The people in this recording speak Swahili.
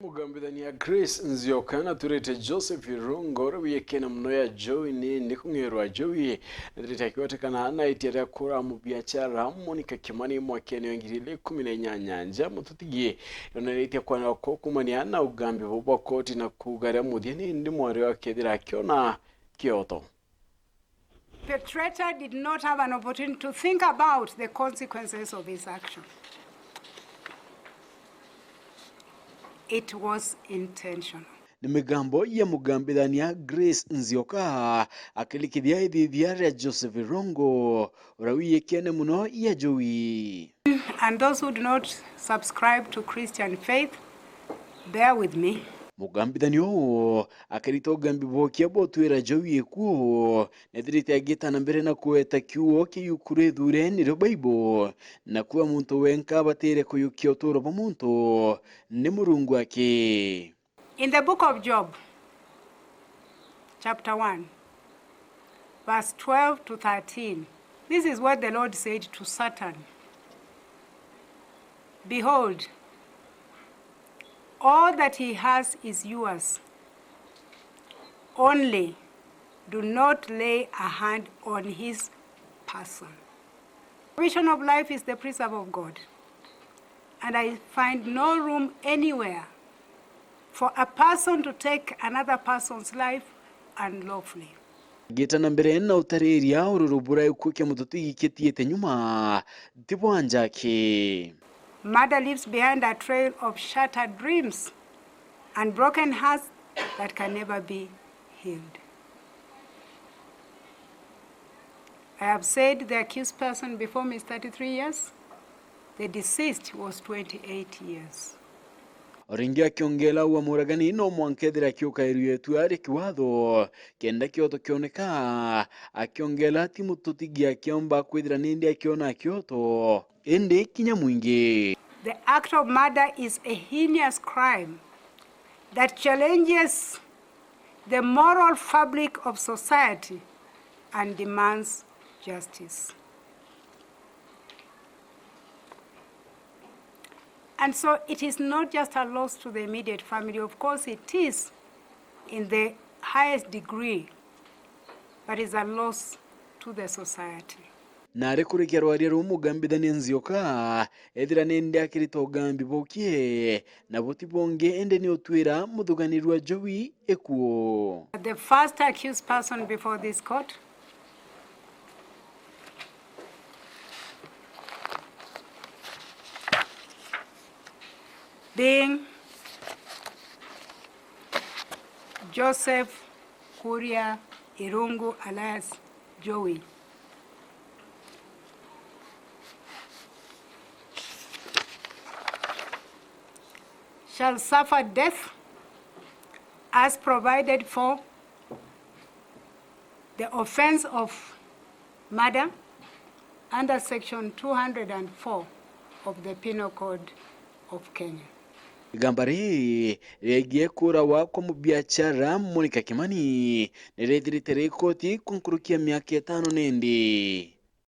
Mugambithani ya Grace Nzioka na turete Joseph Irungu wiyekena mno ya Jowie ni kung'erwa Jowie ndiritakiwatikana na IITIA kura MUBIASHARA Monica KIMANI mwakene wengirili 18 mututigie yoneritia kwana ko kumaniana ugambi bwa koti na kugara mudieni ndi mwari wa kedira kiona Kyoto. The traitor did not have an opportunity to think about the consequences of his action. It was intentional. Ni migambo ya mugambithani ya Grace Nzioka akilikithia ithithia ya Joseph Irungu urawiyekene muno ya Jowie. And those who do not subscribe to Christian faith, bear with me. Mugambithani o akirito gambi bokia botwira Jowie kuo nethirite agitana mbere na kueta kiuo kiyukure thure ni Bible na kuwa muntu wenka batere kuyukia utoro ba muntu ni Murungu ake. In the book of Job, chapter 1, verse 12 to 13, this is what the Lord said to Satan. Behold, all that he has is yours. Only do not lay a hand on his person. The vision of life is the preserve of God. And I find no room anywhere for a person to take another person's life unlawfully. Gitana mbere na utareria ururubura yukuke mututi giketiete nyuma tibwanja ke. Murder leaves behind a trail of shattered dreams and broken hearts that can never be healed. I have said the accused person before me is 33 years. The deceased was 28 years. Oringi akiongela wa muragani no mwankethira kiukairu yetu ari kiwatho kenda Kyoto kioneka akiongela timu tutigia kiomba kwithira nindi akiona Kyoto ende kinya mwingi. The act of murder is a heinous crime that challenges the moral fabric of society and demands justice. And so it is not just a loss to the immediate family. Of course it is in the highest degree, but it's a loss to the society. Nare kurikia rwaria rumugambithani Nzioka ethira nende akirito gambi bokie na botibonge ende ni otwira muthuganirwa Jowie ekuo. The first accused person before this court being Joseph IRUNGU alias Jowie. Shall suffer death as provided for the offense of murder under section 204 of the Penal Code of Kenya. Gambari regie kura wako MUBIASHARA Monica KIMANI nirethirite rekoti kunkurukia miaka 5 nendi.